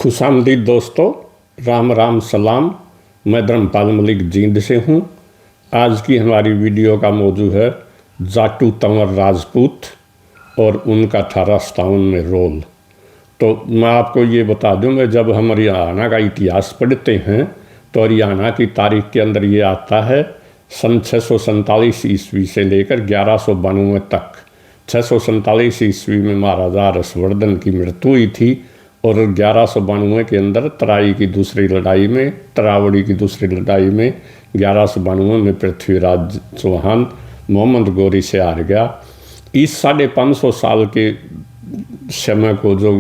खुशामदीद दोस्तों, राम राम सलाम। मैं धर्मपाल मलिक जींद से हूँ। आज की हमारी वीडियो का मौजू है जाटू तंवर राजपूत और उनका 1857 में रोल। तो मैं आपको ये बता दूँ, मैं जब हम हरियाणा का इतिहास पढ़ते हैं तो हरियाणा की तारीख के अंदर ये आता है सन 647 ईस्वी से लेकर 1192 तक। 647 ईस्वी में महाराजा हर्षवर्धन की मृत्यु हुई थी और 1192 के अंदर तराई की दूसरी लड़ाई में, तरावड़ी की दूसरी लड़ाई में 1192 में पृथ्वीराज चौहान मोहम्मद गौरी से हार गया। इस 550 साल के समय को जो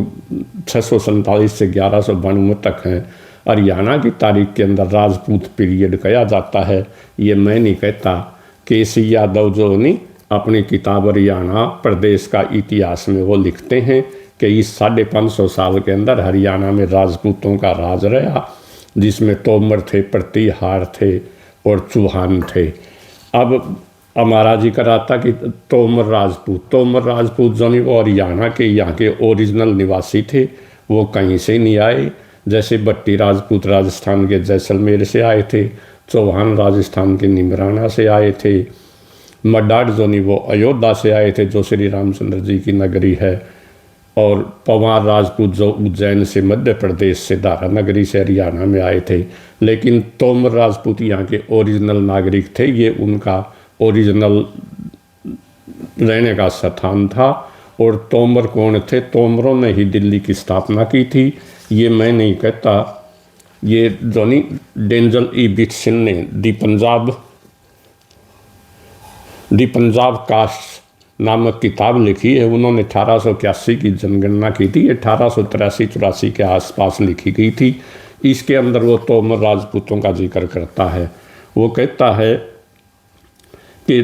647 से 1192 तक हैं, हरियाणा की तारीख के अंदर राजपूत पीरियड कहा जाता है। ये मैं नहीं कहता, केसी यादव जो नहीं अपनी किताब हरियाणा प्रदेश का इतिहास में वो लिखते हैं कि इस 550 साल के अंदर हरियाणा में राजपूतों का राज रहा, जिसमें तोमर थे, प्रतिहार थे और चौहान थे। अब हमारा जिक्र आता कि तोमर राजपूत जो नहीं वो हरियाणा के यहाँ के ओरिजिनल निवासी थे, वो कहीं से नहीं आए। जैसे भट्टी राजपूत राजस्थान के जैसलमेर से आए थे, चौहान राजस्थान के निमराना से आए थे, मडाड जो नहीं वो अयोध्या से आए थे जो श्री रामचंद्र जी की नगरी है, और पवार राजपूत जो उज्जैन से, मध्य प्रदेश से, दारा नगरी से हरियाणा में आए थे। लेकिन तोमर राजपूत यहाँ के ओरिजिनल नागरिक थे, ये उनका ओरिजिनल रहने का स्थान था। और तोमर कौन थे? तोमरों ने ही दिल्ली की स्थापना की थी। ये मैं नहीं कहता, ये जॉनी डेंजल ई बिटसन ने दी पंजाब कास्ट नामक किताब लिखी है। उन्होंने 1881 की जनगणना की थी, 1883-84 के आसपास लिखी गई थी। इसके अंदर वो तोमर राजपूतों का जिक्र करता है। वो कहता है कि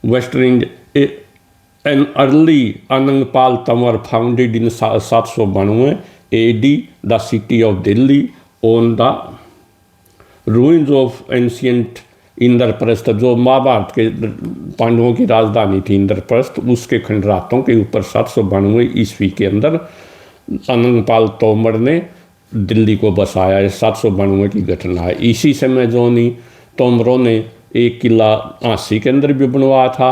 western an early Anangpal Tanwar founded in 792 AD the city of Delhi on the ruins of ancient Indraprastha, जो महाभारत के पांडवों की राजधानी थी इंद्रप्रस्थ, उसके खंडरातों के ऊपर 792 ईस्वी के अंदर अनंगपाल तोमर ने दिल्ली को बसाया है। 792 की घटना है। इसी समय जोनी तोमरों ने एक किला आंसी के अंदर भी बनवाया था।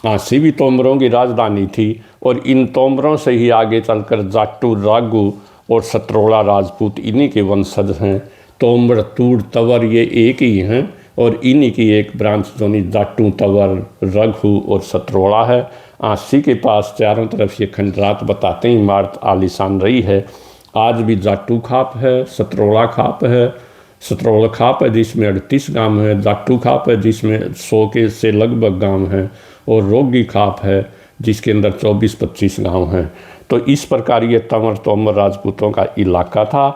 आंसी भी तोमरों की राजधानी थी। और इन तोमरों से ही आगे चलकर जाटू, रागू और सतरोड़ा राजपूत इन्हीं के वंशज हैं। तोमर, तूड़, तंवर ये एक ही हैं और इन्हीं की एक ब्रांच जो नहीं जाटू, तंवर, रघु और सतरोड़ा है। आंसी के पास चारों तरफ ये खंडरात बताते हैं इमारत आलीशान रही है। आज भी जाटू खाप है, सतरोड़ा खाप है। सतरोड़ा खाप है जिसमें 38 गांव हैं, जाटू खाप है जिसमें 100 के से लगभग गांव हैं, और रोगी खाप है जिसके अंदर 24-25 गांव हैं। तो इस प्रकार ये तोमर राजपूतों का इलाका था।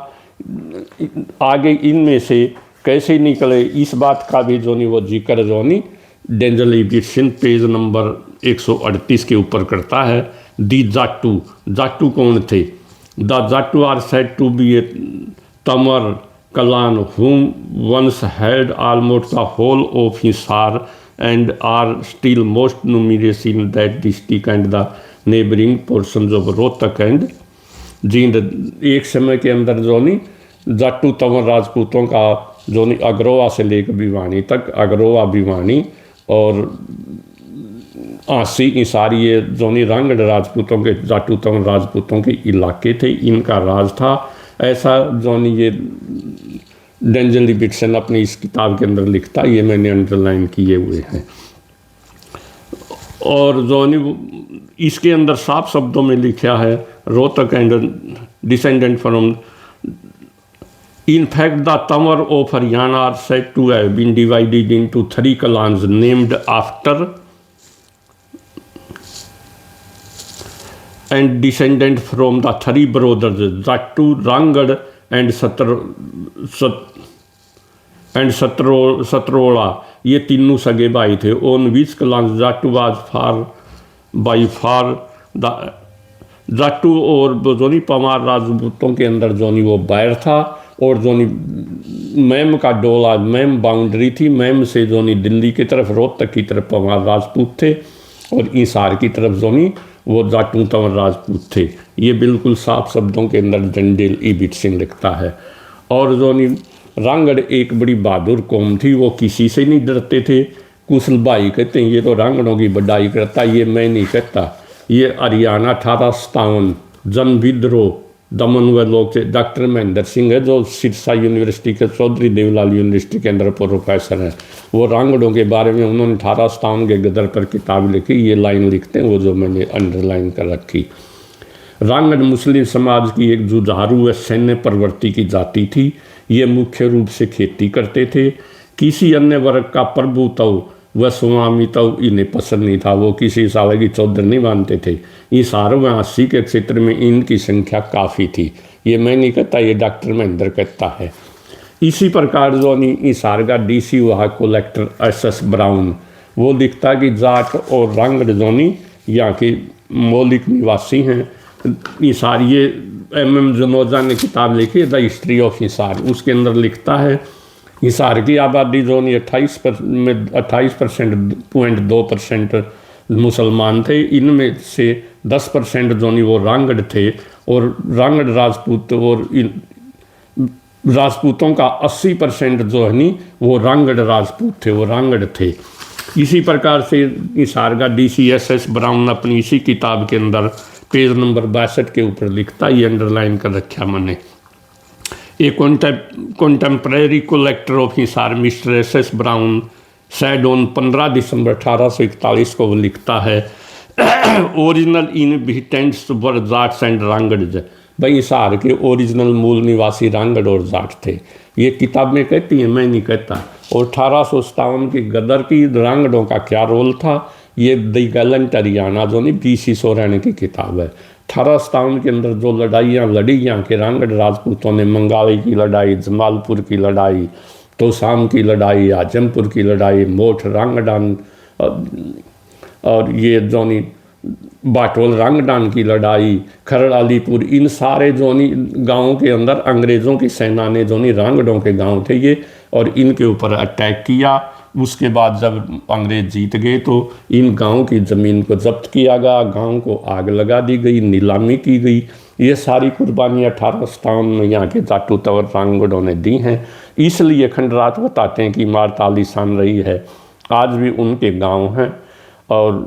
आगे इनमें से कैसे निकले, इस बात का भी जो नहीं वो जिक्र जो नहीं Denzil Ibbetson page number 138 के ऊपर करता है। दी जाटू कौन थे? The Jatu are said to be a Tomar clan whom once held almost the whole of Hisar and are still most numerous in that district and the neighboring portions of Rohtak and Jind. एक समय के अंदर जो नहीं जाटू तंवर राजपूतों का जो नहीं अग्रोवा से लेकर भिवानी तक, अग्रोवा, भिवानी और आंसी, सारी ये जो नहीं रांगड़ राजपूतों के, जाटू तंवर राजपूतों के इलाके थे, इनका राज था। ऐसा जो नहीं ये डेंजल ई बिटसन अपनी इस किताब के अंदर लिखता, ये मैंने अंडरलाइन किए हुए हैं। और जो नहीं इसके अंदर साफ शब्दों में लिखा है, Rohtak and descendant from, in fact the Tanwar of Haryana are said to have been divided into 3 clans named after and descendant from the 3 brothers Jattu, Rangad and Satrola। ये तीनों सगे भाई थे। On which clans Jattu was by far the जाटू और जोनी पवार राजपूतों के अंदर जोनी वो बैर था, और जोनी मैम का डोला, मैम बाउंड्री थी। मैम से जोनी दिल्ली की तरफ, रोहतक की तरफ पवार राजपूत थे, और इंसार की तरफ जोनी वो जाटू तंवर राजपूत थे। ये बिल्कुल साफ शब्दों के अंदर डंडेल ईबिट सिंह लिखता है। और जो नहीं रांगड़ एक बड़ी बहादुर कौम थी, वो किसी से नहीं डरते थे। कुशल भाई कहते हैं ये तो रांगड़ों की बड़ाई करता, ये मैं नहीं कहता। ये हरियाणा 1857 जन विद्रोह दमन हुए लोग थे। डॉक्टर महेंद्र सिंह है जो सिरसा यूनिवर्सिटी के चौधरी देवलाल यूनिवर्सिटी के अंदर प्रोफेसर हैं। वो रांगड़ों के बारे में उन्होंने 1857 के गदर पर किताब लिखी। ये लाइन लिखते हैं वो जो मैंने अंडरलाइन कर रखी। रांगड़ मुस्लिम समाज की एक जुझारू व सैन्य प्रवृत्ति की जाति थी। ये मुख्य रूप से खेती करते थे। किसी अन्य वर्ग का प्रभुत्व व स्वामित्व इन्हें पसंद नहीं था। वो किसी साल की चौधर नहीं मानते थे। इस 80 के क्षेत्र में इनकी संख्या काफ़ी थी। ये मैं नहीं कहता, ये डॉक्टर महेंद्र कहता है। इसी प्रकार जो इस का DC हुआ कलेक्टर SS ब्राउन, वो लिखता कि जाट और रांगड़ जोनी यहाँ के मौलिक निवासी हैं। हिसार ये MM जनोजा ने किताब लिखी है द हिस्ट्री ऑफ हिसार, उसके अंदर लिखता है हिसार की आबादी जो नहीं 28.2% मुसलमान थे। इनमें से 10% जो नहीं वो रांगड़ थे। और रांगड़ राजपूत और राजपूतों का 80% जो है नहीं वो रांगड़ राजपूत थे, वो रांगड़ थे। इसी प्रकार से हिसार का DC SS ब्राउन अपनी इसी किताब के अंदर पेज नंबर 62 के ऊपर लिखता, ये अंडरलाइन कर रखा मैंने। A contemporary collector of Hisar mister SS Brown said on 15 December 1841 को वो लिखता है original inhabitants were Jats and Rangars. भाई हिसार के ओरिजिनल मूल निवासी रांगड़ और जाट थे। ये किताब में कहती है, मैं नहीं कहता। और 1857 की गदर की रांगड़ों का क्या रोल था, ये द गैलेंट हरियाणा जो नहीं BC सोरेन की किताब है। 1857 के अंदर जो लड़ाइयाँ लड़ी यहाँ के रांगड़ राजपूतों ने, मंगाली की लड़ाई, जमालपुर की लड़ाई, तोसाम की लड़ाई, आजमपुर की लड़ाई, मोठ रांगडान और ये जोनी बाटोल रांगडान की लड़ाई, खरड़ालीपुर, इन सारे जोनी गाँवों के अंदर अंग्रेज़ों की सेना ने जोनी रांगड़ों के गांव थे ये, और इनके ऊपर अटैक किया। उसके बाद जब अंग्रेज जीत गए तो इन गांव की ज़मीन को जब्त किया गया, गांव को आग लगा दी गई, नीलामी की गई। ये सारी कुर्बानियाँ 1857 में यहाँ के जाटू तंवर रांगड़ों ने दी हैं। इसलिए खंडरात बताते हैं कि मार आलीशान रही है। आज भी उनके गांव हैं और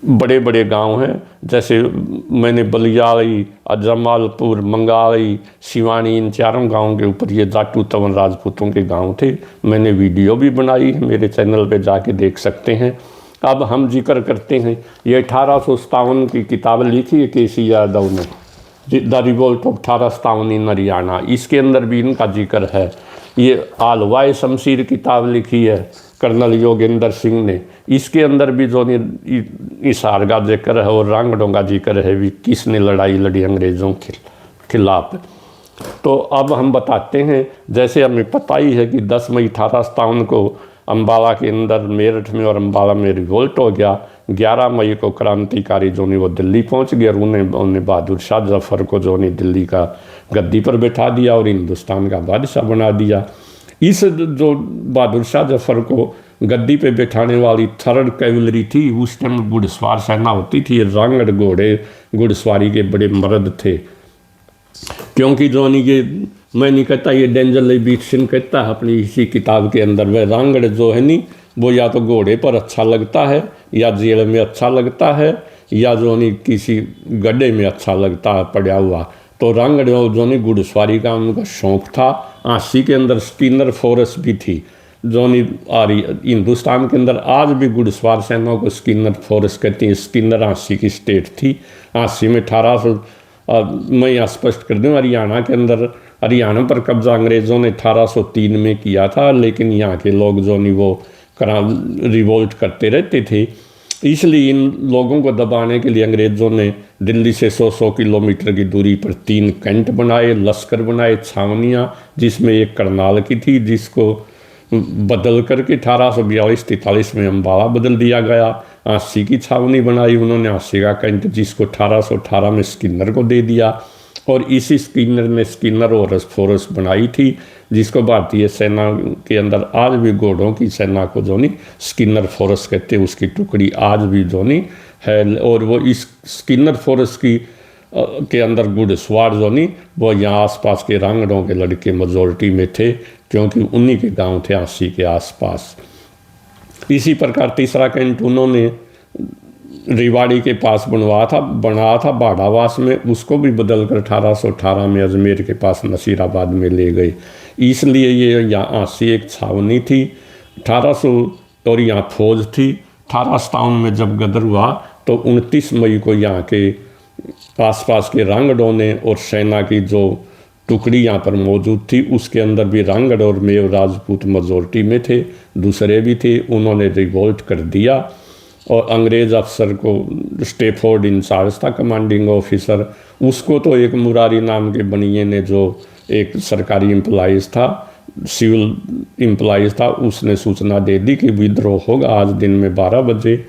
बड़े बड़े गांव हैं, जैसे मैंने बलियाली, जमालपुर, मंगाली, सिवानी, इन चारों गांवों के ऊपर ये जाटू तंवर राजपूतों के गांव थे। मैंने वीडियो भी बनाई है, मेरे चैनल पे जाके देख सकते हैं। अब हम जिक्र करते हैं, ये 1857 की किताब लिखी है KC यादव ने, द रिवोल्ट ऑफ 1857 इन हरियाणा। इसके अंदर भी इनका जिक्र है। ये आलवाए शमशीर किताब लिखी है कर्नल योगेंद्र सिंह ने, इसके अंदर भी जो हिसार का जिक्र है और रांगड़ों का जिक्र है भी किसने लड़ाई लड़ी अंग्रेज़ों के खिलाफ। तो अब हम बताते हैं, जैसे हमें पता ही है कि 10 मई 1857 को अम्बाला के अंदर, मेरठ में और अम्बाला में रिवोल्ट हो गया। 11 मई को क्रांतिकारी जो नहीं वो दिल्ली पहुंच गए और उन्हें बहादुर शाह जफर को जो नहीं दिल्ली का गद्दी पर बैठा दिया और हिंदुस्तान का बादशाह बना दिया। इस जो बहादुर शाह जफर को गद्दी पे बैठाने वाली 3rd कैवलरी थी, उस टाइम घुड़सवार सेना होती थी। रांगड़ घोड़े घुड़सवारी के बड़े मर्द थे, क्योंकि जो नहीं ये मैं नहीं कहता, ये डेंजर लीबिट सिंह कहता है अपनी इसी किताब के अंदर, वह रांगड़ जो है नहीं वो या तो घोड़े पर अच्छा लगता है, या जेल में अच्छा लगता है, या जो नहीं किसी गड्ढे में अच्छा लगता है पड़ा हुआ। तो रांगड़ जो नहीं घुड़सवारी का उनका शौक़ था। 80 के अंदर स्किनर फोर्स भी थी जो नहीं आ रही हिंदुस्तान के अंदर। आज भी घुड़सवार सेना को स्किनर फोर्स कहती हैं। स्किनर 80 की स्टेट थी। 80 में 1800 मैं यहाँ स्पष्ट कर दूँ, हरियाणा के अंदर, हरियाणा पर कब्जा अंग्रेज़ों ने 1803 में किया था, लेकिन यहाँ के लोग जो नहीं वो रिवोल्ट करते रहते थे। इसलिए इन लोगों को दबाने के लिए अंग्रेज़ों ने दिल्ली से 100 किलोमीटर की दूरी पर 3 कैंट बनाए, लश्कर बनाए, छावनियाँ, जिसमें एक करनाल की थी, जिसको बदल करके 1842-43 में अम्बाला बदल दिया गया। 80 की छावनी बनाई उन्होंने, 80 का कैंट, जिसको 1818 में स्किनर को दे दिया। और इसी स्किनर ने स्किनर और फोर्स बनाई थी, जिसको भारतीय सेना के अंदर आज भी घोड़ों की सेना को जो नहीं स्किनर फोर्स कहते हैं, उसकी टुकड़ी आज भी जो नहीं है। और वो इस स्किनर फोर्स की के अंदर घुड़सवार जो नहीं वो यहाँ आसपास के रांगड़ों के लड़के मेजोरिटी में थे, क्योंकि उन्हीं के गांव थे आसी के आसपास। इसी प्रकार तीसरा कैंट उन्होंने रेवाड़ी के पास बनाया था बाड़ावास में, उसको भी बदलकर 1818 में अजमेर के पास नसीराबाद में ले गए। इसलिए ये यहाँ आसी एक छावनी थी 1800 और यहाँ फौज थी। 1857 में जब गदर हुआ तो 29 मई को यहाँ के आसपास के रांगड़ों ने और सेना की जो टुकड़ी यहाँ पर मौजूद थी, उसके अंदर भी रांगड़ और मेव राजपूत मेजोरिटी में थे, दूसरे भी थे, उन्होंने रिवोल्ट कर दिया। और अंग्रेज़ अफसर को स्टेफोर्ड इंचार्ज था कमांडिंग ऑफिसर, उसको तो एक मुरारी नाम के बनिए ने जो एक सरकारी एम्प्लॉइज़ था, सिविल एम्प्लॉइज़ था, उसने सूचना दे दी कि विद्रोह होगा आज दिन में 12 बजे।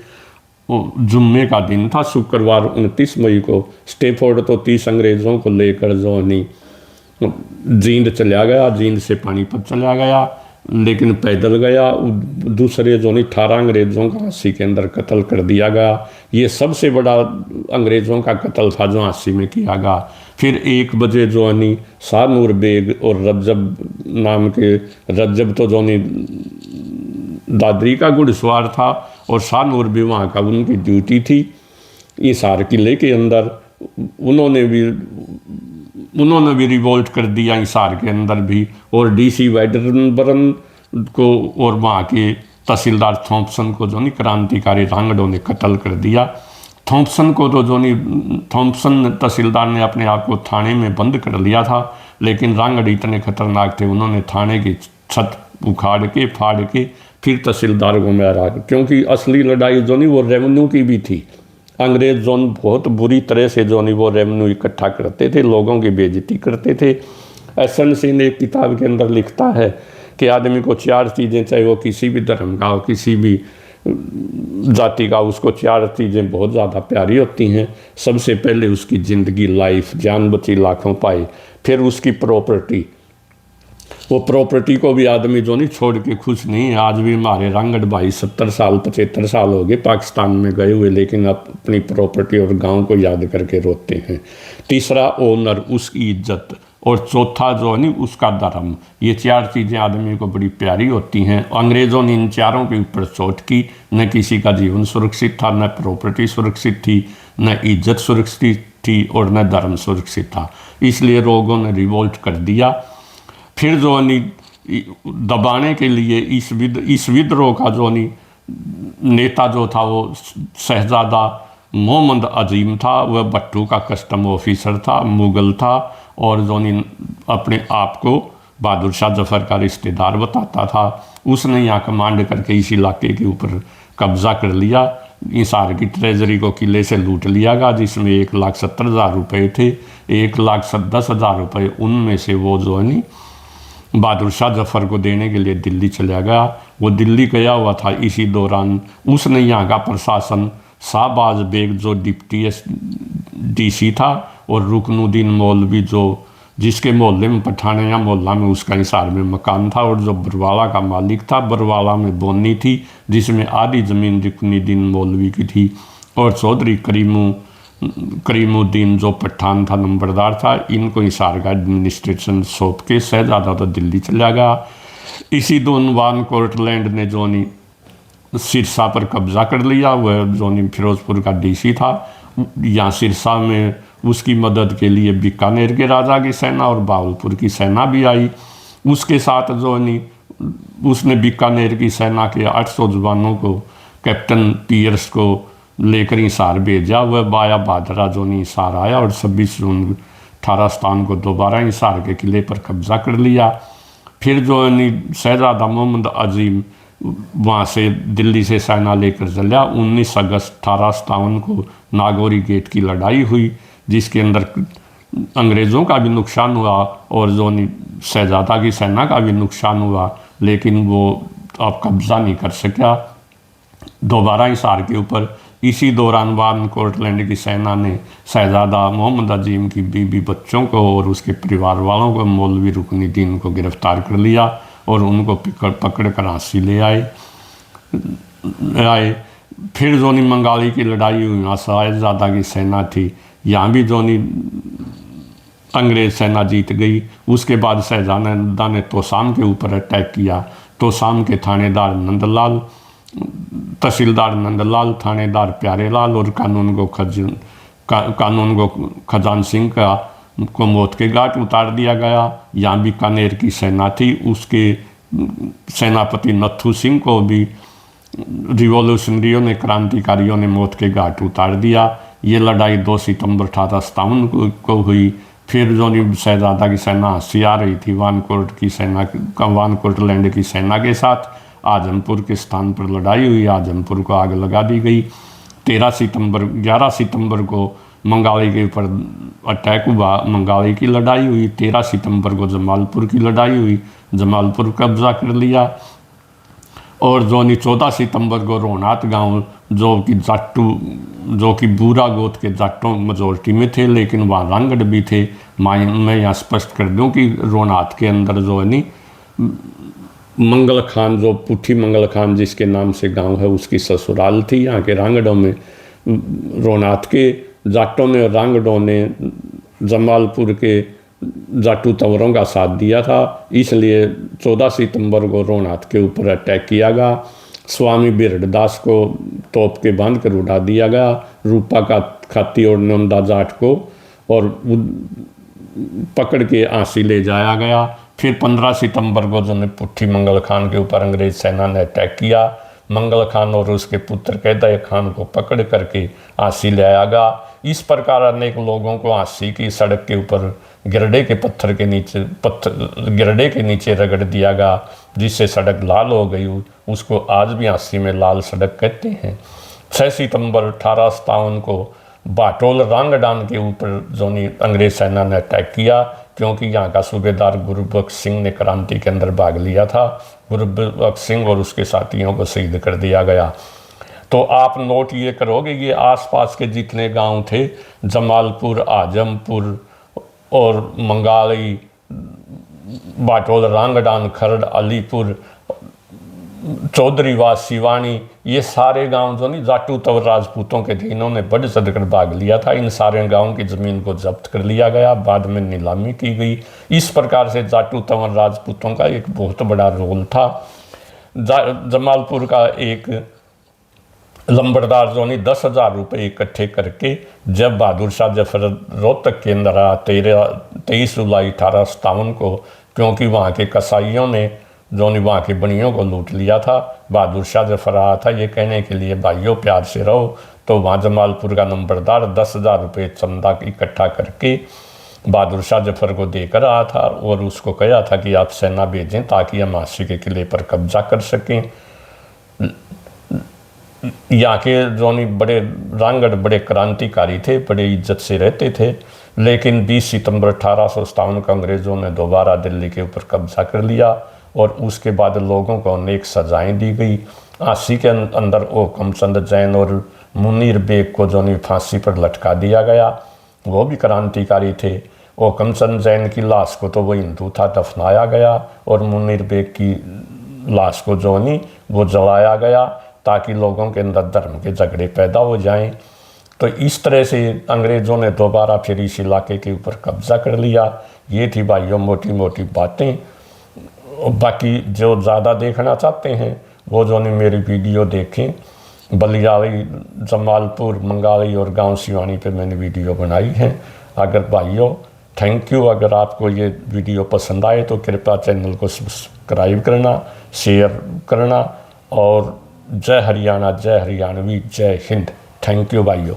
जुम्मे का दिन था, शुक्रवार 29 मई को। स्टेफोर्ड तो 30 अंग्रेज़ों को लेकर जो नहीं जींद चला गया, जींद से पानीपत चला गया, लेकिन पैदल गया। दूसरे जो नहीं 18 अंग्रेज़ों का आसी के अंदर कत्ल कर दिया गया। ये सबसे बड़ा अंग्रेज़ों का कत्ल था जो आसी में किया गया। फिर 1 बजे जो नहीं शाह नूर बेग और रज्जब नाम के, रज्जब तो जो नहीं दादरी का घुड़सवार था और शाह नूर भी वहाँ का उनकी ड्यूटी थी हिसार किले के अंदर। उन्होंने भी रिवोल्ट कर दिया हिसार के अंदर भी, और डीसी वैडरबर्न को और वहाँ के तहसीलदार थॉम्पसन को जो नहीं क्रांतिकारी रांगड़ों ने कत्ल कर दिया। थॉम्पसन को तो जो नहीं थॉम्पसन तहसीलदार ने अपने आप को थाने में बंद कर लिया था, लेकिन रांगड़ इतने खतरनाक थे, उन्होंने थाने की छत उखाड़ के फाड़ के फिर तहसीलदार को मारा, क्योंकि असली लड़ाई जो नहीं वो रेवेन्यू की भी थी। अंग्रेज जोन बहुत बुरी तरह से जो नहीं वो रेवेन्यू इकट्ठा करते थे, लोगों की बेइज्जती करते थे। एसन सिंह एक किताब के अंदर लिखता है कि आदमी को 4 चीज़ें, चाहे वो किसी भी धर्म का हो, किसी भी जाति का, उसको 4 चीज़ें बहुत ज़्यादा प्यारी होती हैं। सबसे पहले उसकी ज़िंदगी, लाइफ, जान बची लाखों पाए। फिर उसकी प्रॉपर्टी, वो प्रॉपर्टी को भी आदमी जो नहीं छोड़ के खुश नहीं है। आज भी हमारे रांगड़ भाई 70 साल 75 साल हो गए पाकिस्तान में गए हुए, लेकिन अपनी प्रॉपर्टी और गांव को याद करके रोते हैं। तीसरा ओनर, उसकी इज्जत, और चौथा जो नहीं उसका धर्म। ये 4 चीज़ें आदमी को बड़ी प्यारी होती हैं। अंग्रेज़ों ने इन चारों के ऊपर चोट की। न किसी का जीवन सुरक्षित था, न प्रॉपर्टी सुरक्षित थी, न इज्जत सुरक्षित थी, और न धर्म सुरक्षित था। इसलिए लोगों ने रिवोल्ट कर दिया। फिर जो नहीं दबाने के लिए इस विद्रोह का जो नहीं नेता जो था वो शहजादा मोहम्मद अजीम था। वह भट्टू का कस्टम ऑफिसर था, मुगल था, और जो नहीं अपने आप को बहादुर शाह जफर का रिश्तेदार बताता था। उसने यहाँ कमांड करके इस इलाके के ऊपर कब्जा कर लिया। हिसार की ट्रेजरी को किले से लूट लिया गया, जिसमें 1,70,000 रुपये थे। 1,10,000 रुपये उनमें से वो जो है बहादुर शाह जफर को देने के लिए दिल्ली चला गया। वो दिल्ली गया हुआ था, इसी दौरान उसने यहाँ का प्रशासन शाहबाज बेग जो डिप्टी डीसी था, और रुकनुद्दीन मौलवी जो जिसके मोहल्ले में पठाने या मोहल्ला में उसका हिसार में मकान था, और जो बरवाला का मालिक था, बरवाला में बोनी थी जिसमें आधी ज़मीन रुकनुद्दीन मौलवी की थी, और चौधरी करीमुद्दीन जो पठान था, नंबरदार था। इनको हिसार का एडमिनिस्ट्रेशन सौंप के शहजादा तो दिल्ली चला गया। इसी दौरान कोर्टलैंड ने जो नहीं सिरसा पर कब्जा कर लिया। वह जो नहीं फिरोजपुर का डीसी था। यहाँ सिरसा में उसकी मदद के लिए बीकानेर के राजा की सेना और बावलपुर की सेना भी आई। उसके साथ जो नहीं उसने बीकानेर की सेना के 800 जवानों को, कैप्टन पियर्स को लेकर हिसार भेजा। वह बाया भादरा जो नहीं हिसार आया, और 26 जून 1857 को दोबारा हिसार के किले पर कब्जा कर लिया। फिर जो है शहजादा मोहम्मद अजीम वहाँ से दिल्ली से सेना लेकर चला। 19 अगस्त 1857 को नागौरी गेट की लड़ाई हुई, जिसके अंदर अंग्रेज़ों का भी नुकसान हुआ और जो शहजादा की सेना का भी नुकसान हुआ, लेकिन वो अब कब्ज़ा नहीं कर सका। दोबारा हिसार के ऊपर इसी दौरान वान कोटलैंड की सेना ने शहजादा मोहम्मद अजीम की बीवी बच्चों को और उसके परिवार वालों को मौलवी रुकनुद्दीन को गिरफ्तार कर लिया और उनको पकड़ कर हांसी ले आए। फिर जोनी मंगाली की लड़ाई हुई, वहाँ शहजादा की सेना थी, यहाँ भी जोनी अंग्रेज सेना जीत गई। उसके बाद शहजादा ने तोशाम के ऊपर अटैक किया। तोशाम के थानेदार नंदलाल, तहसीलदार नंदलाल, थानेदार प्यारेलाल और कानून को खजान सिंह को मौत के घाट उतार दिया गया। यहाँ बीकानेर की सेना थी, उसके सेनापति नथु सिंह को भी रिवॉल्यूशनरियों ने, क्रांतिकारियों ने मौत के घाट उतार दिया। ये लड़ाई 2 सितंबर 1857 को हुई। फिर जो शहजादा की सेना हंसी आ रही थी वान कोटलैंड की सेना के साथ, आजमपुर के स्थान पर लड़ाई हुई। आजमपुर को आग लगा दी गई। 11 सितंबर को मंगाली के ऊपर अटैक हुआ, मंगाली की लड़ाई हुई। 13 सितंबर को जमालपुर की लड़ाई हुई, जमालपुर कब्जा कर लिया। और जो 14 सितंबर को रोहनाथ गांव, जो कि बूरा गोत के जाटों मेजोरिटी में थे, लेकिन वहाँ रांगड़ भी थे। मैं यहाँ स्पष्ट कर दूं कि रोहनाथ के अंदर जो है मंगल खान, जो पुठी मंगल खान जिसके नाम से गांव है, उसकी ससुराल थी यहाँ के रांगड़ों में। रोहनाथ के जाटों ने और रांगड़ों ने जमालपुर के जाटू तंवरों का साथ दिया था, इसलिए 14 सितंबर को रोहनाथ के ऊपर अटैक किया गया। स्वामी बिरड़दास को तोप के बांध कर उड़ा दिया गया, रूपा का खाती और नंदा जाट को और पकड़ के आंसी ले जाया गया। फिर 15 सितंबर को जो पुट्ठी मंगल खान के ऊपर अंग्रेज सेना ने अटैक किया। मंगल खान और उसके पुत्र कैदय खान को पकड़ करके आंसी ले आया गया। इस प्रकार अनेक लोगों को आंसी की सड़क के ऊपर गिरडे के नीचे रगड़ दिया गया, जिससे सड़क लाल हो गई। उसको आज भी आंसी में लाल सड़क कहते हैं। 6 सितंबर 1857 को बाटोल रांगडान के ऊपर जोनी अंग्रेज सेना ने अटैक किया, क्योंकि यहाँ का सूबेदार गुरुबख्श सिंह ने क्रांति के अंदर भाग लिया था। गुरुबख्श सिंह और उसके साथियों को शहीद कर दिया गया। तो आप नोट ये करोगे, ये आसपास के जितने गांव थे, जमालपुर, आजमपुर और मंगाली, बाटोल रांगडान, खरड़, अलीपुर, चौधरीवास, सिवानी, ये सारे गांव जो नहीं जाटू तवर राजपूतों के थे, इन्होंने बढ़ चढ़ कर भाग लिया था। इन सारे गांवों की ज़मीन को जब्त कर लिया गया, बाद में नीलामी की गई। इस प्रकार से जाटू तवर राजपूतों का एक बहुत बड़ा रोल था। जमालपुर का एक लंबरदार जो नहीं 10,000 रुपये इकट्ठे करके जब बहादुर शाह जफर रोहतक के अंदर आया 23 जुलाई 1857 को, क्योंकि वहाँ के कसाईयों ने जो नहीं वहाँ के बनियों को लूट लिया था, बहादुर शाह जफर आया था ये कहने के लिए भाइयों प्यार से रहो। तो वहाँ जमालपुर का नंबरदार 10,000 रुपये चंदा इकट्ठा करके बहादुर शाह जफर को देकर आया था और उसको कहा था कि आप सेना भेजें ताकि हम आशी के किले पर कब्जा कर सकें। यहाँ के जोनी बड़े रांगड़ बड़े क्रांतिकारी थे, बड़े इज्जत से रहते थे। लेकिन 20 सितंबर 1857 को अंग्रेज़ों ने दोबारा दिल्ली के ऊपर कब्जा कर लिया और उसके बाद लोगों को अनेक सजाएं दी गई। आशी के अंदर ओकमचंद जैन और मुनीर बेग को जोनी फांसी पर लटका दिया गया, वो भी क्रांतिकारी थे। ओकमचंद जैन की लाश को तो वो हिंदू था, दफनाया गया, और मुनीर बेग की लाश को जोनी वो जलाया गया ताकि लोगों के अंदर धर्म के झगड़े पैदा हो जाएं। तो इस तरह से अंग्रेज़ों ने दोबारा फिर इस इलाके के ऊपर कब्जा कर लिया। ये थी भाइयों मोटी मोटी बातें। बाकी जो ज़्यादा देखना चाहते हैं वो जो ने मेरी वीडियो देखें। बलियाली, जमालपुर, मंगाली और गांव सिवानी पे मैंने वीडियो बनाई है। अगर भाइयों थैंक यू, अगर आपको ये वीडियो पसंद आए तो कृपया चैनल को सब्सक्राइब करना, शेयर करना, और जय हरियाणा, जय हरियाणवी, जय हिंद। थैंक यू भाइयों।